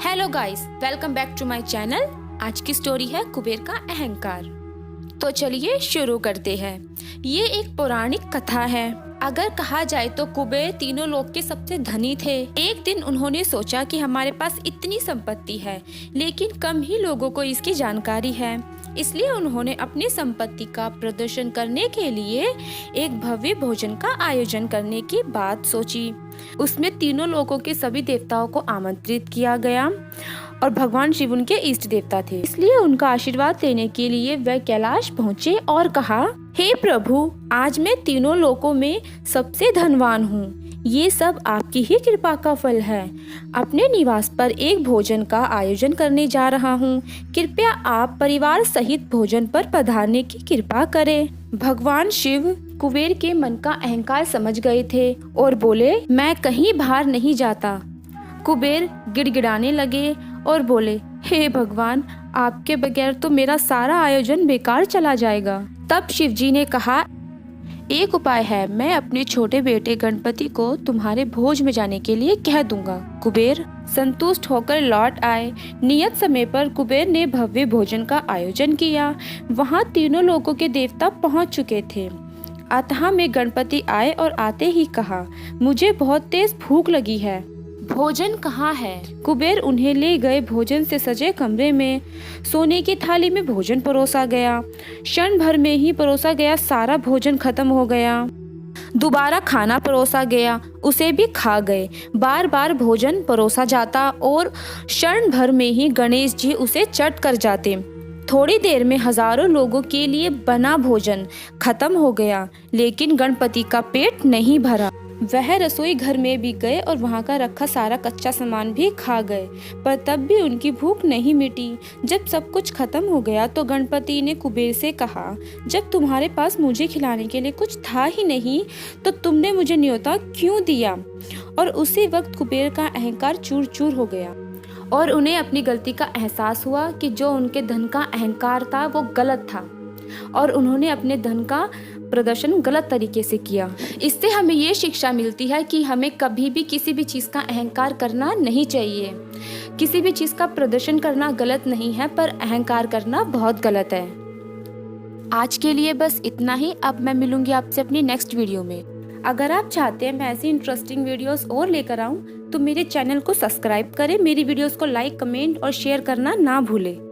Hello guys, welcome back to my channel. आज की story है कुबेर का अहंकार। तो चलिए शुरू करते हैं। ये एक पौराणिक कथा है। अगर कहा जाए तो कुबेर तीनों लोक के सबसे धनी थे। एक दिन उन्होंने सोचा कि हमारे पास इतनी संपत्ति है, लेकिन कम ही लोगों को इसकी जानकारी है। इसलिए उन्होंने अपनी संपत्ति का प्रदर्शन करने के लिए एक भव्य भोजन का आयोजन करने की बात सोची। उसमें तीनों लोगों के सभी देवताओं को आमंत्रित किया गया और भगवान शिव उनके इष्ट देवता थे, इसलिए उनका आशीर्वाद लेने के लिए वह कैलाश पहुँचे और कहा, हे प्रभु, आज मैं तीनों लोकों में सबसे धनवान हूँ। ये सब आपकी ही कृपा का फल है। अपने निवास पर एक भोजन का आयोजन करने जा रहा हूँ। कृपया आप परिवार सहित भोजन पर पधारने की कृपा करें। भगवान शिव कुबेर के मन का अहंकार समझ गए थे और बोले, मैं कहीं बाहर नहीं जाता। कुबेर गिड़गिड़ाने लगे और बोले, हे भगवान, आपके बगैर तो मेरा सारा आयोजन बेकार चला जाएगा। तब शिव जी ने कहा, एक उपाय है, मैं अपने छोटे बेटे गणपति को तुम्हारे भोज में जाने के लिए कह दूंगा। कुबेर संतुष्ट होकर लौट आए। नियत समय पर कुबेर ने भव्य भोजन का आयोजन किया। वहां तीनों लोगों के देवता पहुंच चुके थे। अतः में गणपति आए और आते ही कहा, मुझे बहुत तेज भूख लगी है। भोजन कहाँ है? कुबेर उन्हें ले गए भोजन से सजे कमरे में। सोने की थाली में भोजन परोसा गया। क्षण भर में ही परोसा गया सारा भोजन खत्म हो गया। दोबारा खाना परोसा गया, उसे भी खा गए। बार बार भोजन परोसा जाता और क्षण भर में ही गणेश जी उसे चट कर जाते। थोड़ी देर में हजारों लोगों के लिए बना भोजन खत्म हो गया, लेकिन गणपति का पेट नहीं भरा। वह रसोई घर में भी गए और वहां का रखा सारा कच्चा सामान भी खा गए, पर तब भी उनकी भूख नहीं मिटी। जब सब कुछ खत्म हो गया तो गणपति ने कुबेर से कहा, जब तुम्हारे पास मुझे खिलाने के लिए कुछ था ही नहीं तो तुमने मुझे न्योता क्यों दिया? और उसी वक्त कुबेर का अहंकार चूर चूर हो गया और उन्हें अपनी गलती का एहसास हुआ कि जो उनके धन का अहंकार था वो गलत था और उन्होंने अपने धन का प्रदर्शन गलत तरीके से किया। इससे हमें ये शिक्षा मिलती है कि हमें कभी भी किसी भी चीज़ का अहंकार करना नहीं चाहिए। किसी भी चीज़ का प्रदर्शन करना गलत नहीं है, पर अहंकार करना बहुत गलत है। आज के लिए बस इतना ही। अब मैं मिलूंगी आपसे अपनी नेक्स्ट वीडियो में। अगर आप चाहते हैं मैं ऐसी इंटरेस्टिंग वीडियोस और लेकर आऊँ तो मेरे चैनल को सब्सक्राइब करें, मेरी वीडियोस को लाइक, कमेंट और शेयर करना ना भूलें।